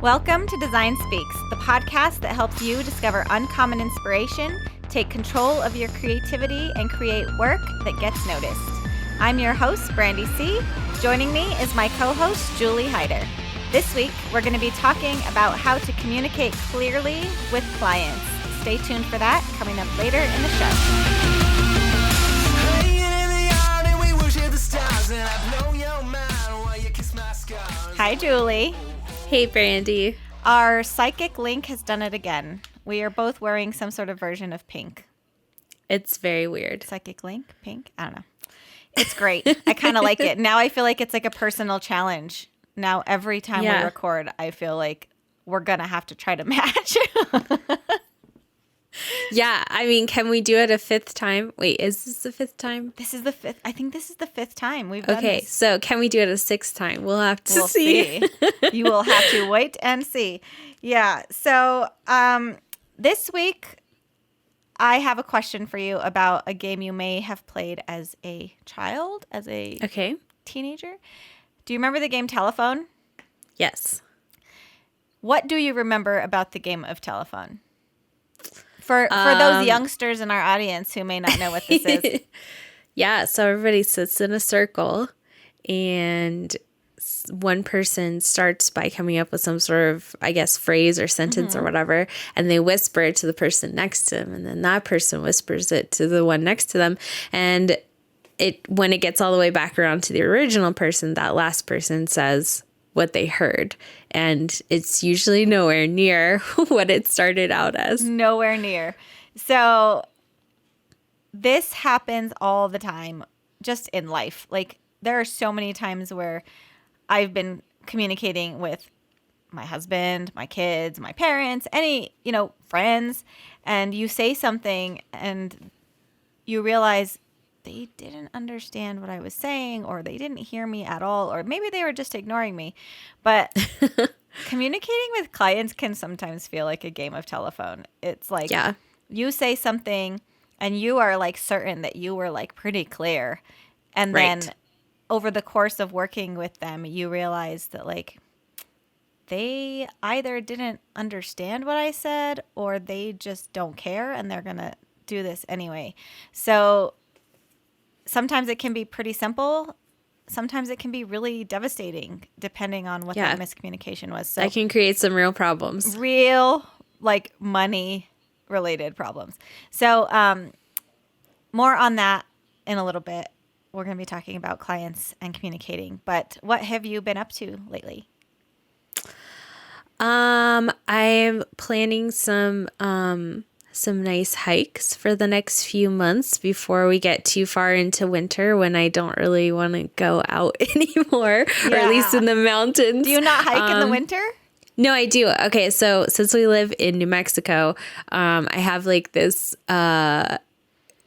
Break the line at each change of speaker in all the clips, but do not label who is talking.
Welcome to Design Speaks, the podcast that helps you discover uncommon inspiration, take control of your creativity, and create work that gets noticed. I'm your host, Brandy C. Joining me is my co-host, Julie Hyder. This week, we're going to be talking about how to communicate clearly with clients. Stay tuned for that, coming up later in the show. Hi, Julie.
Hey, Brandy.
Our psychic link has done it again. We are both wearing some sort of version of pink.
It's very weird.
Psychic link? Pink? I don't know. It's great. I kind of like it. Now I feel like it's like a personal challenge. Now every time we record, I feel like we're going to have to try to match.
Yeah, I mean, can we do it a fifth time? Wait, is this the fifth time?
This is the fifth. I think this is the fifth time we've done this.
So can we do it a sixth time? We'll have to see.
You will have to wait and see. Yeah. So this week, I have a question for you about a game you may have played as a child, as a teenager. Do you remember the game Telephone?
Yes.
What do you remember about the game of Telephone? For those youngsters in our audience who may not know what this is.
Yeah, so everybody sits in a circle and one person starts by coming up with some sort of, I guess, phrase or sentence or whatever, and they whisper it to the person next to them, and then that person whispers it to the one next to them, and when it gets all the way back around to the original person, that last person says what they heard, and it's usually nowhere near what it started out as.
Nowhere near. So this happens all the time, just in life. Like, there are so many times where I've been communicating with my husband, my kids, my parents, any, friends, and you say something and you realize they didn't understand what I was saying, or they didn't hear me at all, or maybe they were just ignoring me. But communicating with clients can sometimes feel like a game of telephone. It's like you say something and you are like certain that you were like pretty clear. And then over the course of working with them, you realize that like they either didn't understand what I said or they just don't care and they're going to do this anyway. So sometimes it can be pretty simple. Sometimes it can be really devastating depending on what that miscommunication was. So
that can create some real problems.
Real, like, money-related problems. So more on that in a little bit. We're going to be talking about clients and communicating. But what have you been up to lately?
I'm planning some nice hikes for the next few months before we get too far into winter when I don't really want to go out anymore, or at least in the mountains.
Do you not hike in the winter?
No, I do. Okay, so since we live in New Mexico, I have like this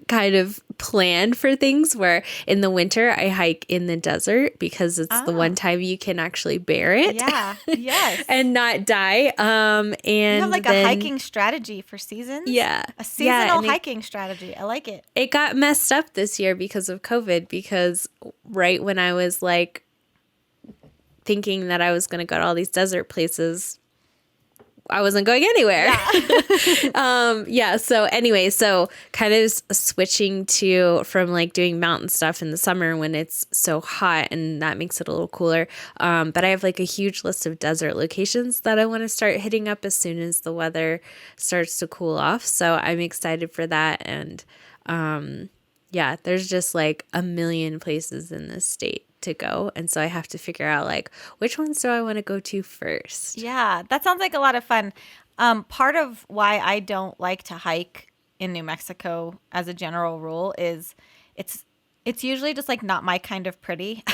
kind of plan for things where in the winter I hike in the desert because it's the one time you can actually bear it.
Yeah. Yes.
And not die. And
you have like a hiking strategy for seasons?
Yeah.
A seasonal hiking strategy. I like it.
It got messed up this year because of COVID, because right when I was like thinking that I was going to go to all these desert places, I wasn't going anywhere. Yeah. So anyway, so kind of switching from like doing mountain stuff in the summer when it's so hot, and that makes it a little cooler. But I have like a huge list of desert locations that I want to start hitting up as soon as the weather starts to cool off. So I'm excited for that. And there's just like a million places in this state to go, and so I have to figure out like which ones do I want to go to first.
Yeah, that sounds like a lot of fun. Part of why I don't like to hike in New Mexico as a general rule is it's usually just like not my kind of pretty.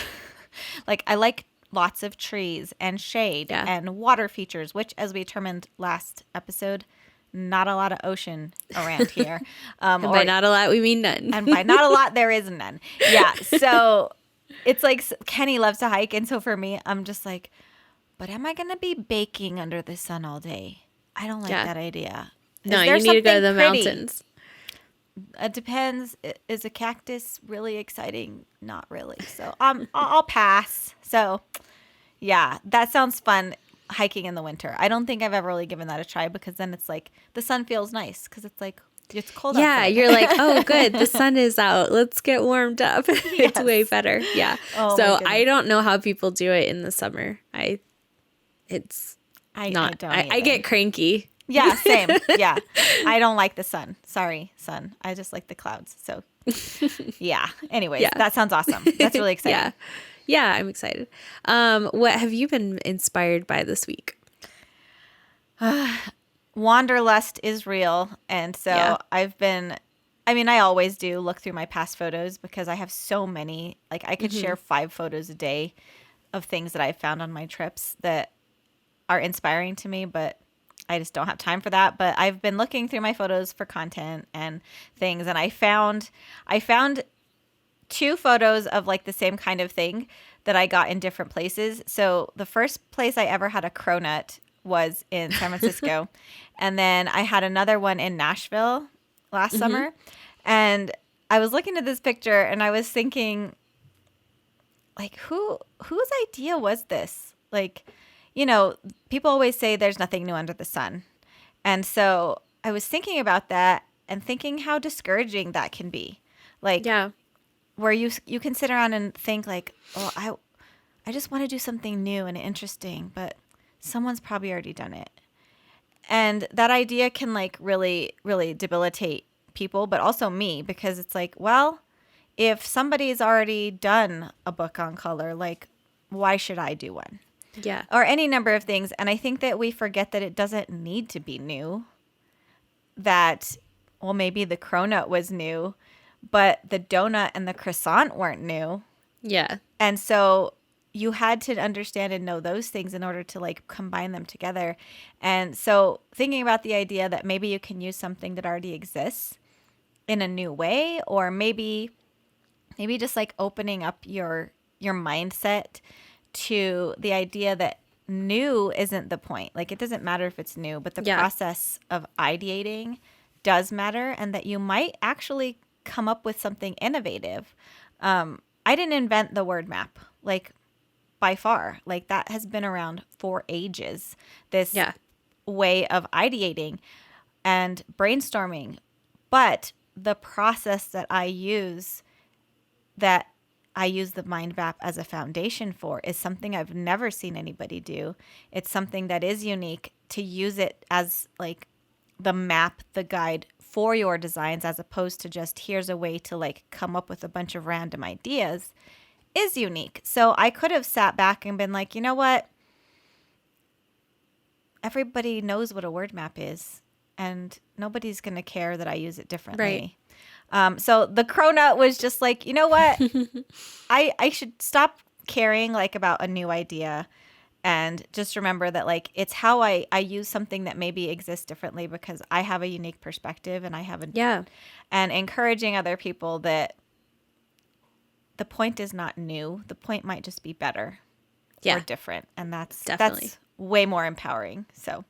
Like, I like lots of trees and shade and water features, which, as we determined last episode, not a lot of ocean around here.
And by not a lot, we mean none.
And by not a lot, there is none. Yeah, so it's like Kenny loves to hike, and so for me, I'm just like, but am I going to be baking under the sun all day? I don't like that idea.
No, you need to go to the mountains.
It depends. Is a cactus really exciting? Not really. So I'll pass. So yeah, that sounds fun. hiking in the winter. I don't think I've ever really given that a try, because then it's like the sun feels nice because it's like it's cold
Yeah,
outside.
you're like, oh, good, the sun is out. Let's get warmed up. It's way better. Yeah.
Oh, my
So
goodness.
I don't know how people do it in the summer. It's
I
not.
don't
I
either.
get cranky.
Yeah, same. Yeah. I don't like the sun. Sorry, sun. I just like the clouds. So, yeah. Anyways,
Yeah.
that sounds awesome. That's really exciting.
Yeah. Yeah, I'm excited. What have you been inspired by this week?
Wanderlust is real. And so
Yeah.
I always do look through my past photos because I have so many. Like, I could share 5 photos a day of things that I found on my trips that are inspiring to me, but I just don't have time for that. But I've been looking through my photos for content and things, and I found 2 photos of like the same kind of thing that I got in different places. So the first place I ever had a cronut was in San Francisco. And then I had another one in Nashville last summer. And I was looking at this picture and I was thinking, like, whose idea was this? Like, people always say there's nothing new under the sun. And so I was thinking about that and thinking how discouraging that can be. Like,
Yeah.
where you can sit around and think like, oh, I just want to do something new and interesting, but someone's probably already done it. And that idea can like really, really debilitate people, but also me, because it's like, well, if somebody's already done a book on color, like, why should I do one?
Yeah.
Or any number of things. And I think that we forget that it doesn't need to be new. That, well, maybe the cronut was new, but the donut and the croissant weren't new.
Yeah.
And so you had to understand and know those things in order to like combine them together. And so thinking about the idea that maybe you can use something that already exists in a new way, or maybe just like opening up your mindset to the idea that new isn't the point. Like, it doesn't matter if it's new, but the process of ideating does matter, and that you might actually come up with something innovative. I didn't invent the word map, like, by far. Like, that has been around for ages. This way of ideating and brainstorming. But the process that I use the mind map as a foundation for is something I've never seen anybody do. It's something that is unique. To use it as like the map, the guide for your designs, as opposed to just here's a way to like come up with a bunch of random ideas, is unique. So I could have sat back and been like, you know what? Everybody knows what a word map is, and nobody's going to care that I use it differently. Right. So the cronut was just like, you know what? I should stop caring like about a new idea, and just remember that like it's how I use something that maybe exists differently because I have a unique perspective and I have and encouraging other people that the point is not new. The point might just be better or different. And that's way more empowering. So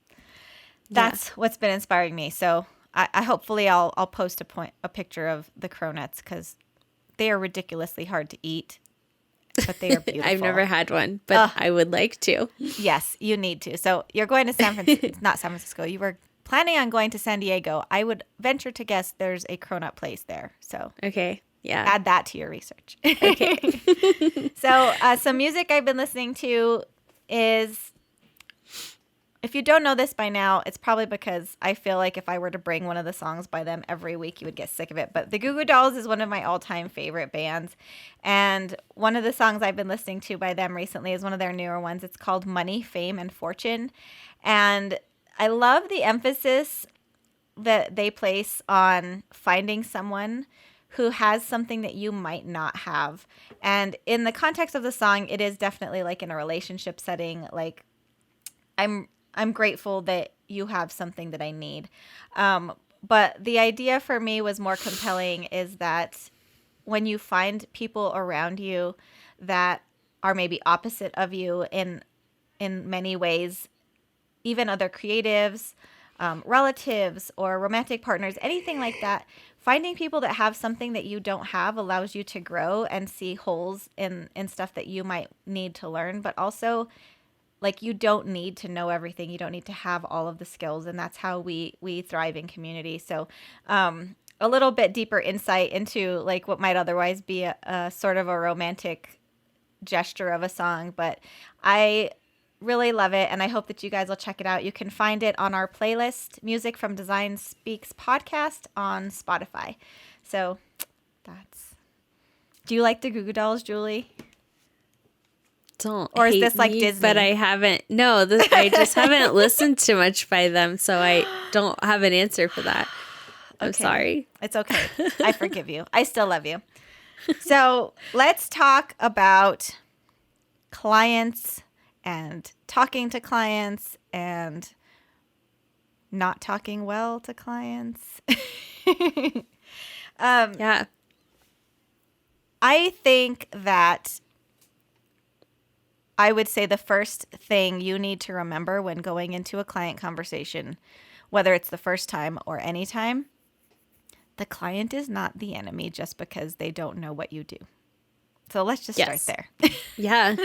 that's what's been inspiring me. So I hopefully I'll post a picture of the cronuts, because they are ridiculously hard to eat, but they are beautiful.
I've never had one, but I would like to.
Yes, you need to. So you're going to not San Francisco. You were planning on going to San Diego. I would venture to guess there's a cronut place there. So
okay. Yeah.
Add that to your research.
Okay.
So some music I've been listening to is, if you don't know this by now, it's probably because I feel like if I were to bring one of the songs by them every week, you would get sick of it. But the Goo Goo Dolls is one of my all-time favorite bands. And one of the songs I've been listening to by them recently is one of their newer ones. It's called Money, Fame, and Fortune. And I love the emphasis that they place on finding someone who has something that you might not have. And in the context of the song, it is definitely like in a relationship setting. Like, I'm grateful that you have something that I need. But the idea for me was more compelling is that when you find people around you that are maybe opposite of you in many ways, even other creatives, relatives, or romantic partners, anything like that, finding people that have something that you don't have allows you to grow and see holes in stuff that you might need to learn, but also like you don't need to know everything. You don't need to have all of the skills, and that's how we thrive in community. So, a little bit deeper insight into like what might otherwise be a sort of a romantic gesture of a song, but I really love it, and I hope that you guys will check it out. You can find it on our playlist, Music from Design Speaks podcast on Spotify. So that's. Do you like the Goo Goo Dolls, Julie?
Don't
Or is
hate
this like
me,
Disney?
but I haven't. No, I just haven't listened to much by them, so I don't have an answer for that. I'm
Okay.
sorry.
It's okay. I forgive you. I still love you. So let's talk about clients and talking to clients and not talking well to clients.
Yeah.
I think that I would say the first thing you need to remember when going into a client conversation, whether it's the first time or any time, the client is not the enemy just because they don't know what you do. So let's just start
Yes.
there.
Yeah.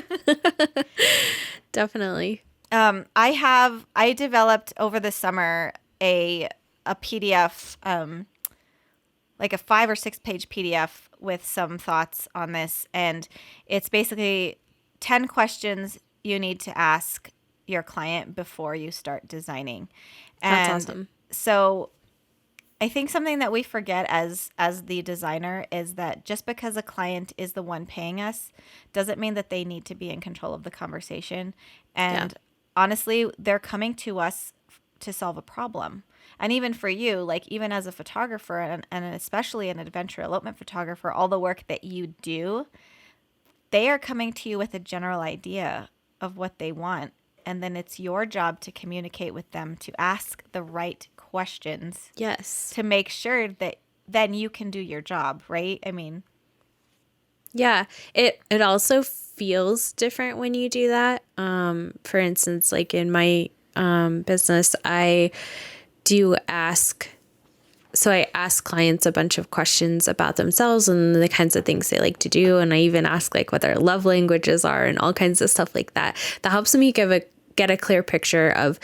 Definitely.
I developed over the summer a PDF, like a 5 or 6 page PDF with some thoughts on this. And it's basically 10 questions you need to ask your client before you start designing.
That's
And
awesome.
so I think something that we forget as the designer is that just because a client is the one paying us doesn't mean that they need to be in control of the conversation. And honestly, they're coming to us to solve a problem. And even for you, like even as a photographer and especially an adventure elopement photographer, all the work that you do, they are coming to you with a general idea of what they want. And then it's your job to communicate with them, to ask the right questions
Yes.
to make sure that then you can do your job, right? I mean,
Yeah. It also feels different when you do that. For instance, like in my business, I ask clients a bunch of questions about themselves and the kinds of things they like to do. And I even ask like what their love languages are and all kinds of stuff like that. That helps me get a clear picture of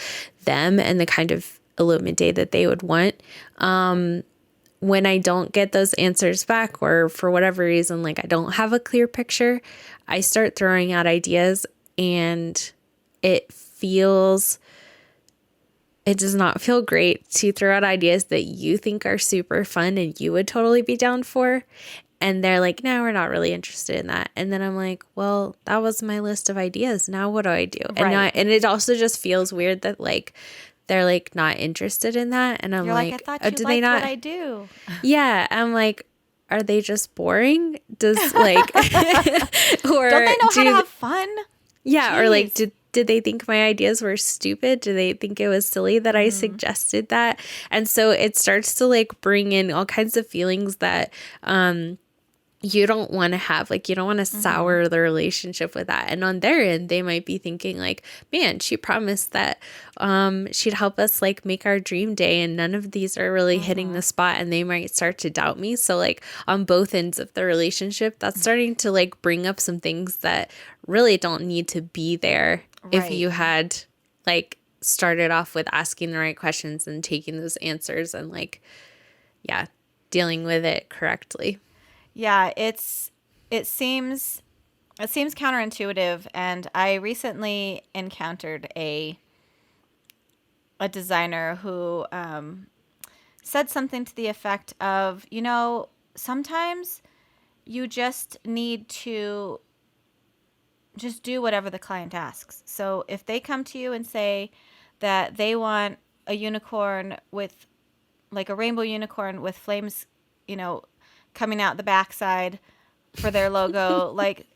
them and the kind of elopement day that they would want. When I don't get those answers back, or for whatever reason, like I don't have a clear picture, I start throwing out ideas, and it does not feel great to throw out ideas that you think are super fun and you would totally be down for. And they're like, no, we're not really interested in that. And then I'm like, well, that was my list of ideas. Now what do I do?
right.
And it also just feels weird that like they're like not interested in that. And I'm
You're like, I
like,
thought
oh,
you
do they
liked what
not?
I do.
Yeah. I'm like, are they just boring? Does like, or
Don't they know how to have fun?
yeah, or like,
Jeez.
did they think my ideas were stupid? Do they think it was silly that I suggested that? And so it starts to like bring in all kinds of feelings that you don't want to have. Like, you don't want to sour the relationship with that. And on their end, they might be thinking like, man, she promised that she'd help us like make our dream day, and none of these are really hitting the spot, and they might start to doubt me. So like on both ends of the relationship, that's starting to like bring up some things that really don't need to be there if
Right.
you had like started off with asking the right questions and taking those answers and like, yeah, dealing with it correctly.
Yeah, it seems counterintuitive, and I recently encountered a designer who said something to the effect of, sometimes you just need to just do whatever the client asks. So if they come to you and say that they want a unicorn with like a rainbow unicorn with flames, coming out the backside for their logo, like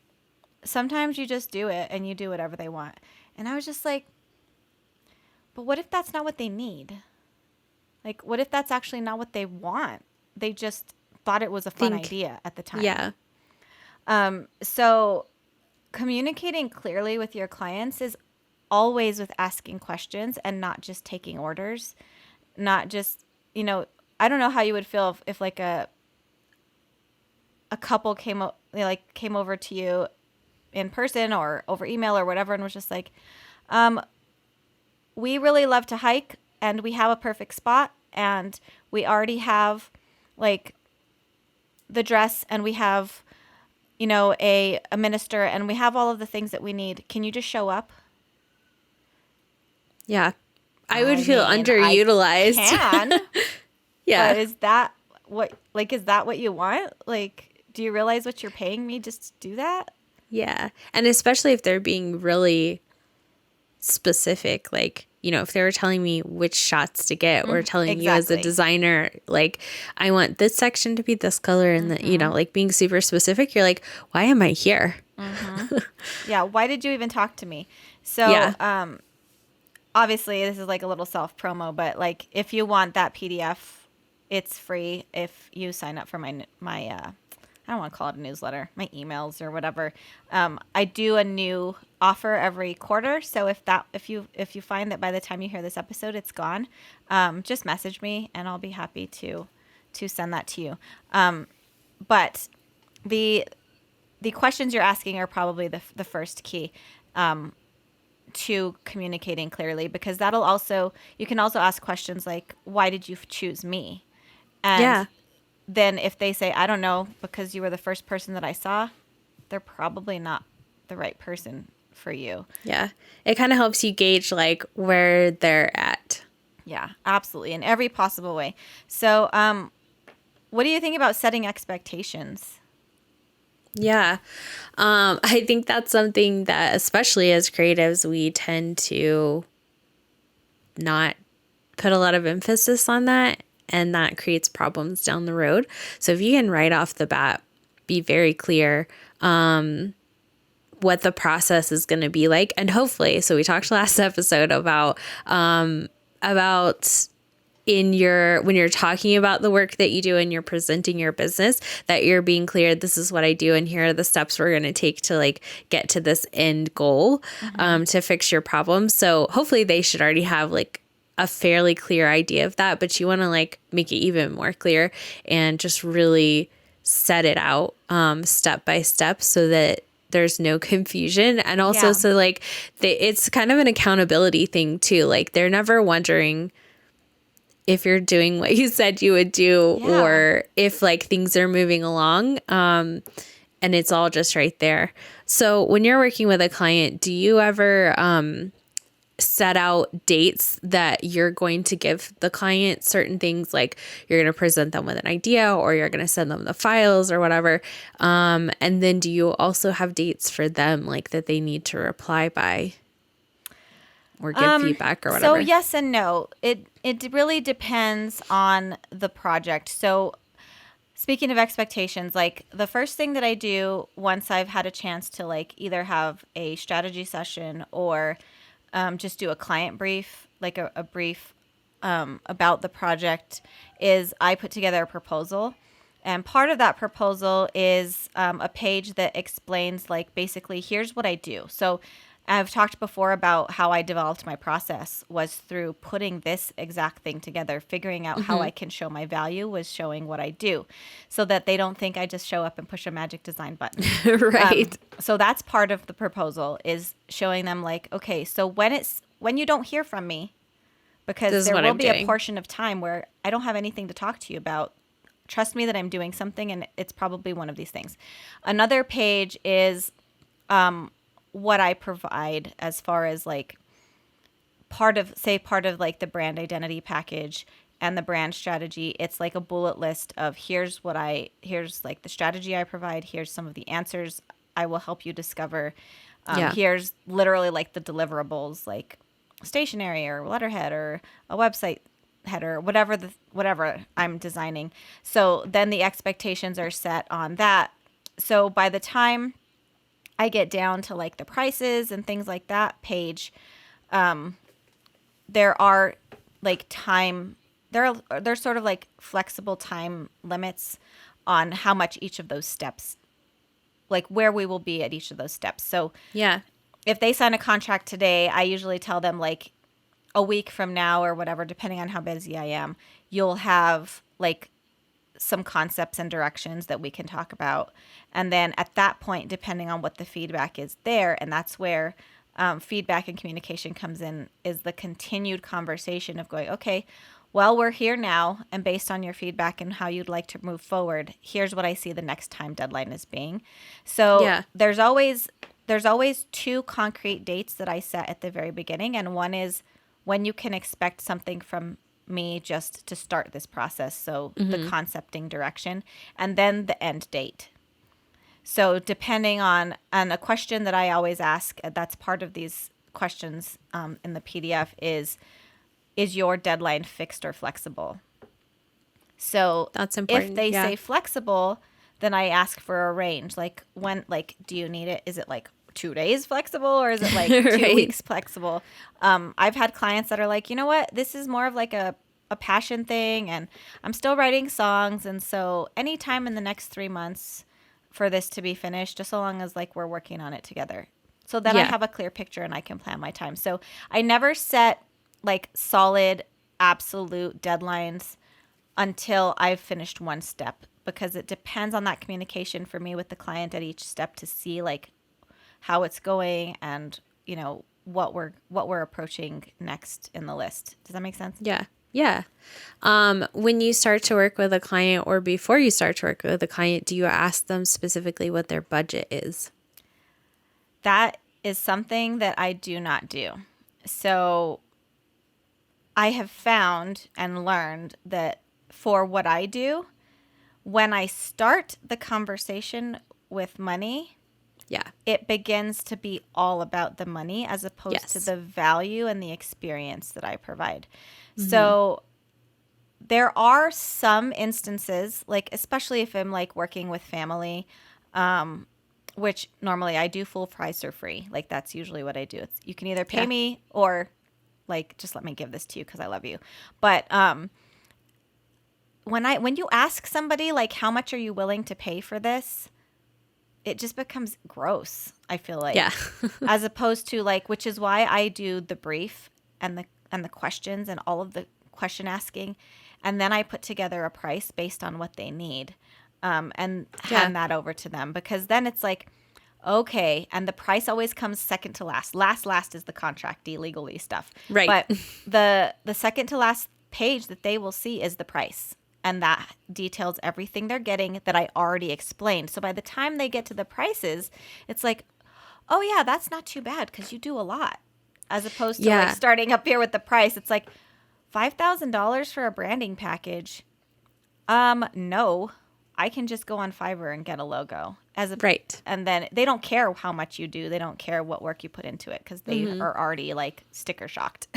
sometimes you just do it and you do whatever they want. And I was just like, but what if that's not what they need? Like, what if that's actually not what they want? They just thought it was a fun idea at the time.
Yeah.
So communicating clearly with your clients is always with asking questions and not just taking orders. Not just, I don't know how you would feel if like a couple came over to you in person or over email or whatever and was just like, We really love to hike, and we have a perfect spot, and we already have like the dress, and we have, a minister, and we have all of the things that we need. Can you just show up?
Yeah. I would
I
feel
mean, I
underutilized.
can, but
Yeah.
is that what you want? Like, do you realize what you're paying me just to do that?
Yeah. And especially if they're being really specific, like, if they were telling me which shots to get or telling you as a
Exactly.
designer, like, I want this section to be this color and like being super specific, you're like, why am I here?
Yeah. Why did you even talk to me? So,
Yeah.
obviously this is like a little self promo, but like if you want that PDF, it's free if you sign up for my I don't want to call it a newsletter, my emails or whatever. I do a new offer every quarter, so if you find that by the time you hear this episode it's gone, just message me and I'll be happy to send that to you. But the the questions you're asking are probably the first key to communicating clearly, because you can also ask questions like, why did you choose me? And
Yeah.
then if they say, I don't know, because you were the first person that I saw, they're probably not the right person for you.
Yeah. It kind of helps you gauge like where they're at.
Yeah, absolutely. In every possible way. So, what do you think about setting expectations?
Yeah. I think that's something that, especially as creatives, we tend to not put a lot of emphasis on that, and that creates problems down the road. So if you can right off the bat be very clear what the process is going to be like, and hopefully, so we talked last episode about when you're talking about the work that you do and you're presenting your business, that you're being clear, this is what I do and here are the steps we're going to take to like get to this end goal, to fix your problem. So hopefully they should already have like a fairly clear idea of that, but you want to like make it even more clear and just really set it out step by step so that there's no confusion. And also,
Yeah.
so like it's kind of an accountability thing too. Like they're never wondering if you're doing what you said you would do,
Yeah.
or if like things are moving along, and it's all just right there. So when you're working with a client, do you ever set out dates that you're going to give the client certain things, like you're going to present them with an idea or you're going to send them the files or whatever, and then do you also have dates for them like that they need to reply by or give feedback or whatever?
So yes and no. It really depends on the project. So speaking of expectations, like the first thing that I do once I've had a chance to like either have a strategy session or just do a client brief, like a brief about the project, is I put together a proposal. And part of that proposal is a page that explains, like, basically, here's what I do. So I've talked before about how I developed my process was through putting this exact thing together, figuring out how I can show my value was showing what I do, so that they don't think I just show up and push a magic design button.
Right.
So that's part of the proposal, is showing them like, okay, so when you don't hear from me, because
This is
there
what
will
I'm
be a
doing.
portion of time where I don't have anything to talk to you about. Trust me that I'm doing something, and it's probably one of these things. Another page is what I provide as far as like part of like the brand identity package and the brand strategy. It's like a bullet list of here's like the strategy I provide. Here's some of the answers I will help you discover.
Yeah.
Here's literally like the deliverables, like stationery or letterhead or a website header, whatever I'm designing. So then the expectations are set on that. So by the time I get down to like the prices and things like that page, there are like there's sort of like flexible time limits on how much each of those steps, like where we will be at each of those steps. So
Yeah.
if they sign a contract today, I usually tell them like a week from now or whatever, depending on how busy I am, you'll have like some concepts and directions that we can talk about. And then at that point, depending on what the feedback is there, and that's where feedback and communication comes in is the continued conversation of going, okay, well, we're here now, and based on your feedback and how you'd like to move forward, here's what I see the next time deadline is being. So
Yeah.
there's always two concrete dates that I set at the very beginning, and one is when you can expect something from me just to start this process, so the concepting direction, and then the end date. So depending on a question that I always ask, that's part of these questions in the PDF is your deadline fixed or flexible? So
That's
if
important.
they
Yeah.
say flexible, then I ask for a range. Like do you need it? Is it like 2 days flexible, or is it like two
Right.
weeks flexible? I've had clients that are like, you know what, this is more of like a passion thing, and I'm still writing songs. And so anytime in the next 3 months for this to be finished, just so long as like we're working on it together. So then I
Yeah.
have a clear picture and I can plan my time. So I never set like solid, absolute deadlines until I've finished one step, because it depends on that communication for me with the client at each step to see like how it's going and, what we're approaching next in the list. Does that make sense?
Yeah. Yeah. When you start to work with a client or before you start to work with a client, do you ask them specifically what their budget is?
That is something that I do not do. So I have found and learned that for what I do, when I start the conversation with money,
Yeah.
it begins to be all about the money as opposed to
Yes.
the value and the experience that I provide. So there are some instances, like especially if I'm like working with family, which normally I do full price or free. Like that's usually what I do. You can either pay
Yeah.
me or like just let me give this to you because I love you. But when you ask somebody like how much are you willing to pay for this, it just becomes gross, I feel like.
Yeah.
As opposed to like, which is why I do the brief and the questions and all of the question asking, and then I put together a price based on what they need, and
Yeah.
hand that over to them, because then it's like, okay, and the price always comes second to last. Last is the contract legally stuff,
Right.
But the second to last page that they will see is the price. And that details everything they're getting that I already explained. So by the time they get to the prices, it's like, oh yeah, that's not too bad because you do a lot. As opposed to
Yeah.
like starting up here with the price, it's like $5,000 for a branding package. No, I can just go on Fiverr and get a logo
Right.
and then they don't care how much you do. They don't care what work you put into it because they are already like sticker shocked.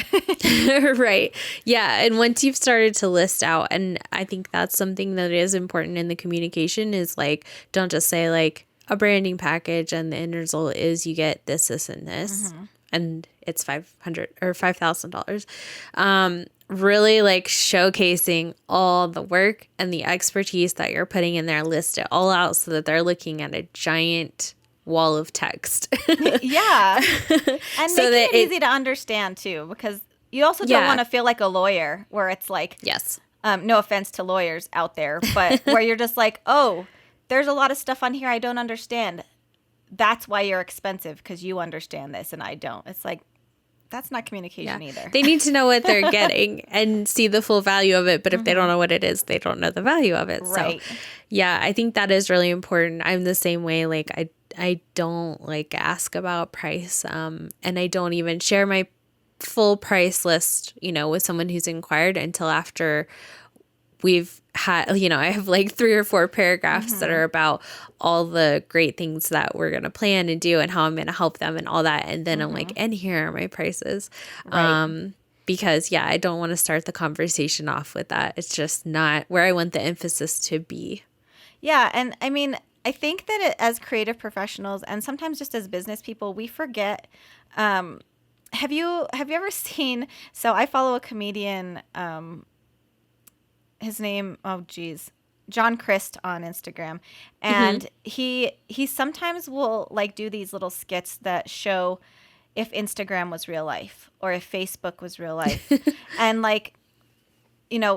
Right. Yeah. And once you've started to list out, and I think that's something that is important in the communication is like, don't just say like a branding package and the end result is you get this, and this, and it's 500 or $5,000. Really like showcasing all the work and the expertise that you're putting in there, list it all out so that they're looking at a giant wall of text.
Yeah. And
So
making
that
it easy to understand too, because you also don't
Yeah.
want to feel like a lawyer where it's like,
Yes.
no offense to lawyers out there, but where you're just like, oh, there's a lot of stuff on here I don't understand. That's why you're expensive, because you understand this and I don't. It's like, that's not communication either.
They need to know what they're getting and see the full value of it. But if they don't know what it is, they don't know the value of it.
Right.
So, yeah, I think that is really important. I'm the same way. Like, I don't like ask about price. And I don't even share my full price list, with someone who's inquired until after we've had, I have like 3 or 4 paragraphs that are about all the great things that we're going to plan and do and how I'm going to help them and all that. And then I'm like, and here are my prices.
Right.
Because I don't want to start the conversation off with that. It's just not where I want the emphasis to be.
Yeah. And I mean, I think that as creative professionals and sometimes just as business people, we forget. Have you ever seen? So I follow a comedian. His name, oh geez, John Christ on Instagram, and he sometimes will like do these little skits that show if Instagram was real life or if Facebook was real life, and like,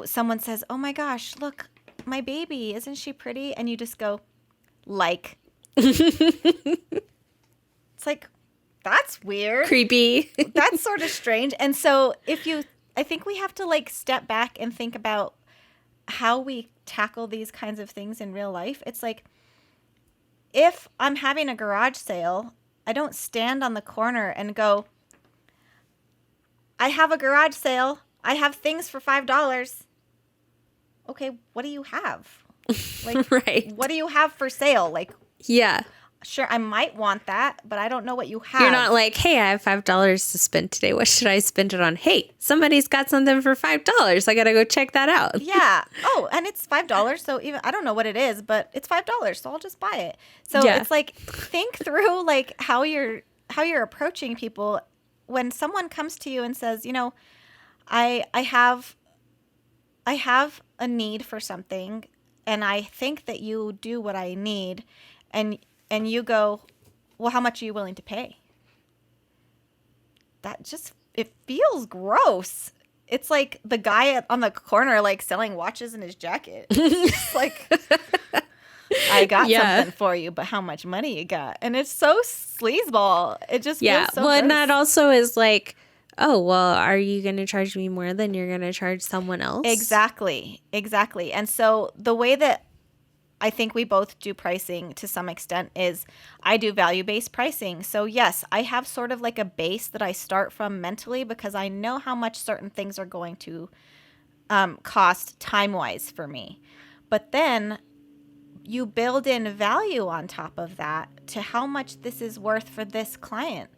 someone says, "Oh my gosh, look, my baby, isn't she pretty?" And you just go, like, it's like, that's weird.
Creepy.
That's sort of strange. And so I think we have to like step back and think about how we tackle these kinds of things in real life. It's like, if I'm having a garage sale, I don't stand on the corner and go, I have a garage sale. I have things for $5. Okay, what do you have? Like,
right.
what do you have for sale? Like,
Yeah.
sure, I might want that, but I don't know what you have.
You're not like, hey, I have $5 to spend today. What should I spend it on? Hey, somebody's got something for $5. I got to go check that out.
Yeah. Oh, and it's $5. So even I don't know what it is, but it's $5. So I'll just buy it. So
Yeah.
it's like, think through like how you're approaching people when someone comes to you and says, you know, I have a need for something, and I think that you do what I need, and you go, well, how much are you willing to pay? That just, it feels gross. It's like the guy on the corner like selling watches in his jacket. It's like, I got something for you, but how much money you got? And it's so sleazeball. It just feels so
well,
gross.
and that also is like, oh, well, are you going to charge me more than you're going to charge someone else?
Exactly. And so the way that I think we both do pricing to some extent is I do value-based pricing. So yes, I have sort of like a base that I start from mentally because I know how much certain things are going to cost time-wise for me. But then you build in value on top of that to how much this is worth for this client.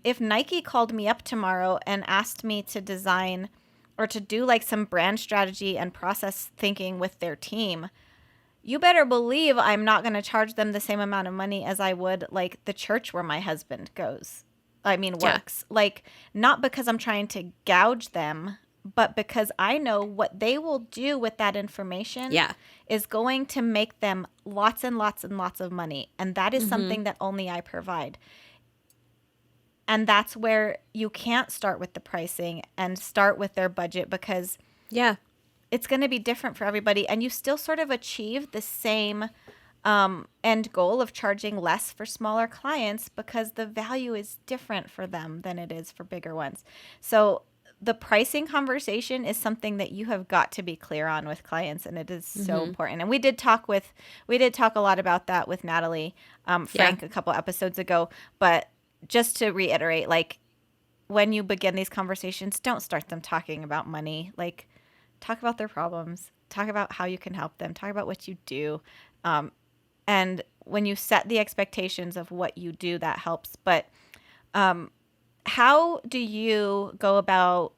If Nike called me up tomorrow and asked me to design or to do like some brand strategy and process thinking with their team, you better believe I'm not going to charge them the same amount of money as I would like the church where my husband goes. I mean, works. Yeah. Like, not because I'm trying to gouge them, but because I know what they will do with that information is going to make them lots and lots and lots of money. And that is something that only I provide. And that's where you can't start with the pricing and start with their budget because it's going to be different for everybody. And you still sort of achieve the same end goal of charging less for smaller clients because the value is different for them than it is for bigger ones. So the pricing conversation is something that you have got to be clear on with clients, and it is so important. And we did talk a lot about that with Natalie Frank a couple episodes ago, but just to reiterate, like, when you begin these conversations, don't start them talking about money. Like, talk about their problems, talk about how you can help them, talk about what you do. And when you set the expectations of what you do, that helps. But how do you go about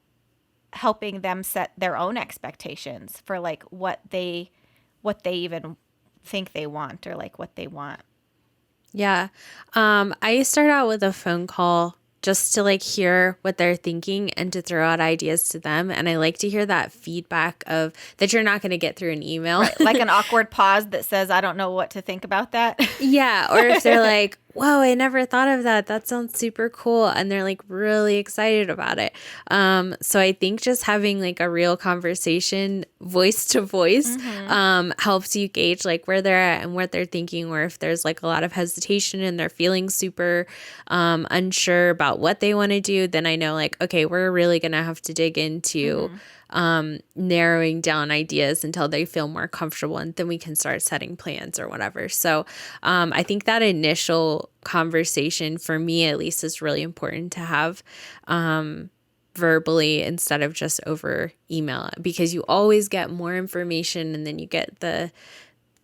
helping them set their own expectations for like what they even think they want or like what they want?
Yeah. I start out with a phone call just to like hear what they're thinking and to throw out ideas to them. And I like to hear that feedback of that you're not going to get through an email.
Right. Like an awkward pause that says, I don't know what to think about that.
Yeah. Or if they're like, whoa, I never thought of that. That sounds super cool. And they're like really excited about it. So I think just having like a real conversation voice to voice helps you gauge like where they're at and what they're thinking, or if there's like a lot of hesitation and they're feeling super unsure about what they want to do, then I know like, okay, we're really going to have to dig into narrowing down ideas until they feel more comfortable, and then we can start setting plans or whatever. So I think that initial conversation for me at least is really important to have verbally instead of just over email, because you always get more information and then you get the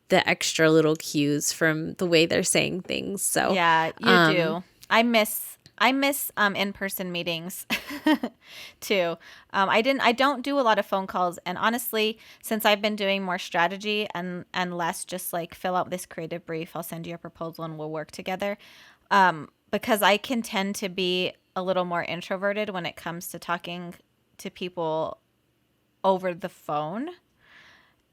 extra little cues from the way they're saying things. So
yeah, you do. I miss in-person meetings too. I don't do a lot of phone calls, and honestly, since I've been doing more strategy and less just like fill out this creative brief, I'll send you a proposal and we'll work together. Because I can tend to be a little more introverted when it comes to talking to people over the phone.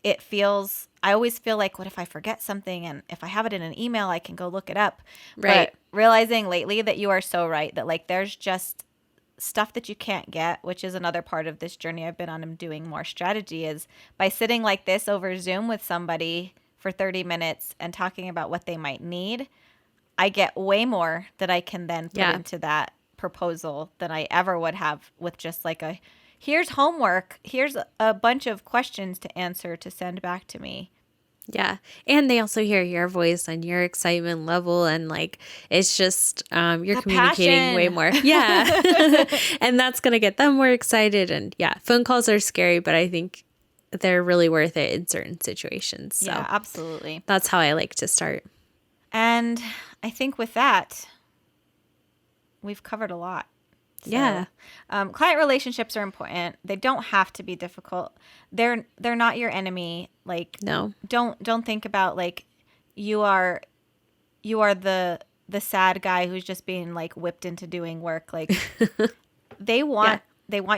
I always feel like, what if I forget something? And if I have it in an email, I can go look it up.
Right.
But realizing lately that you are so right, that like there's just stuff that you can't get, which is another part of this journey I've been on. I'm doing more strategy is by sitting like this over Zoom with somebody for 30 minutes and talking about what they might need. I get way more that I can then put
Yeah.
into that proposal than I ever would have with just like a, here's homework, here's a bunch of questions to answer to send back to me.
Yeah. And they also hear your voice and your excitement level. And like, it's just, you're
The
communicating way
passion.
more. Yeah. And that's going to get them more excited. And yeah, phone calls are scary, but I think they're really worth it in certain situations. So
Yeah, absolutely.
that's how I like to start.
And I think with that, we've covered a lot. So,
Yeah.
Client relationships are important. They don't have to be difficult. They're not your enemy. Like,
No.
don't think about like you are the sad guy who's just being like whipped into doing work. Like they want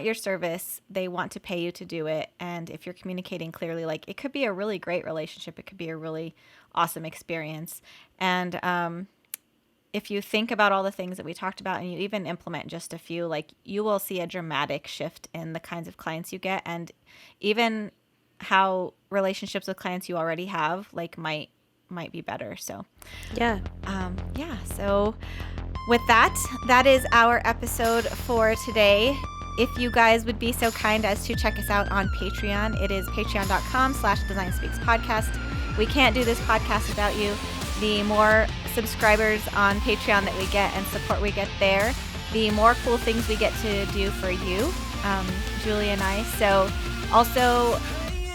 your service. They want to pay you to do it. And if you're communicating clearly, like it could be a really great relationship. It could be a really awesome experience. And if you think about all the things that we talked about and you even implement just a few, like you will see a dramatic shift in the kinds of clients you get, and even how relationships with clients you already have like might be better. So
Yeah.
so with that is our episode for today. If you guys would be so kind as to check us out on Patreon, it is patreon.com/designspeakspodcast. We can't do this podcast without you. The more subscribers on Patreon that we get and support we get there, the more cool things we get to do for you, Julie and I. So also,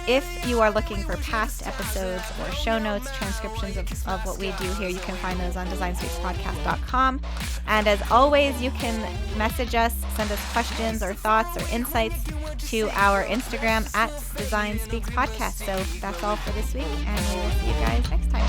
if you are looking for past episodes or show notes, transcriptions of what we do here, you can find those on designspeakspodcast.com. And as always, you can message us, send us questions or thoughts or insights to our Instagram at Design Speaks Podcast. So that's all for this week, and we will see you guys next time.